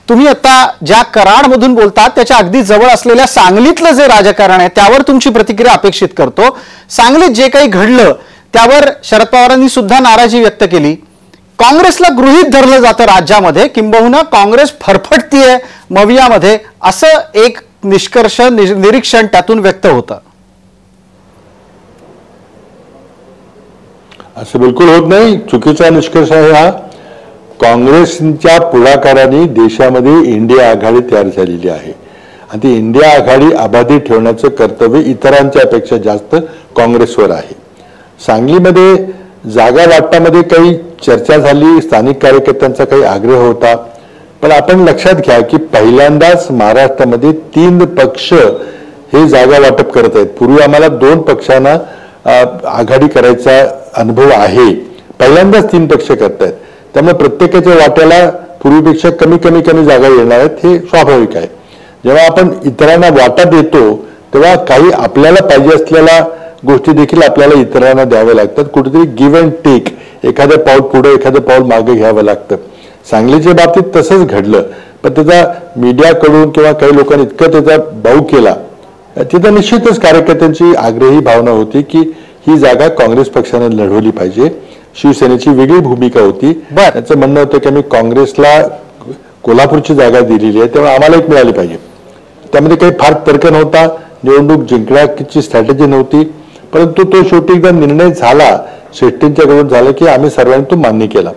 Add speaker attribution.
Speaker 1: तुम्ही आता ज्या कराडमधून बोलतात त्याच्या अगदी जवळ असलेल्या सांगलीतलं जे राजकारण आहे त्यावर तुमची प्रतिक्रिया अपेक्षित करतो। सांगलीत जे काही घडलं त्यावर शरद पवारांनी सुद्धा नाराजी व्यक्त केली। काँग्रेसला गृहीत धरलं जातं राज्यामध्ये, किंबहुना काँग्रेस फरफटतीये मवियामध्ये, असं एक निष्कर्ष निरीक्षण त्यातून व्यक्त होतं।
Speaker 2: असं बिलकुल होत नाही, चुकीचा निष्कर्ष आहे हा। काँग्रेसच्या पुढाकाराने देशामध्ये इंडिया आघाडी तयार झालेली आहे आणि ती इंडिया आघाडी अबाधित ठेवण्याचं कर्तव्य इतरांच्या पेक्षा जास्त काँग्रेसवर आहे। सांगलीमध्ये जागा वाटपामध्ये काही चर्चा झाली, स्थानिक कार्यकर्त्यांचा काही आग्रह होता, पण आपण लक्षात घ्या की पहिल्यांदाच महाराष्ट्रामध्ये 3 पक्ष हे जागा वाटप करत आहेत। पूर्वी आम्हाला 2 पक्षांना आघाडी करायचा अनुभव आहे, पहिल्यांदाच 3 पक्ष करतायत। त्यामुळे प्रत्येकाच्या वाट्याला पूर्वीपेक्षा कमी जागा येणार आहेत, हे स्वाभाविक आहे। जेव्हा आपण इतरांना वाटा देतो तेव्हा काही आपल्याला पाहिजे असलेल्या गोष्टी देखील आपल्याला इतरांना द्याव्या लागतात। कुठेतरी गिव्ह अँड टेक, एखादं पाऊल पुढे एखादं पाऊल मागे घ्यावं लागतं। सांगलीच्या बाबतीत तसंच घडलं, पण त्याचा मीडियाकडून किंवा काही लोकांनी इतकं त्याचा बाऊ केला, तिथं निश्चितच कार्यकर्त्यांची आग्रही भावना होती की ही जागा काँग्रेस पक्षाने लढवली पाहिजे। शिवसेनेची वेगळी भूमिका होती, त्याचं म्हणणं होतं की आम्ही काँग्रेसला कोल्हापूरची जागा दिलेली आहे तेव्हा आम्हाला एक मिळाली पाहिजे। त्यामध्ये काही फार तर्क नव्हता, निवडणूक जिंकण्याची स्ट्रॅटेजी नव्हती, परंतु तो शेवटी एकदा निर्णय झाला, शेट्टींच्याकडून झाला की आम्ही सर्वांनी तो मान्य केला।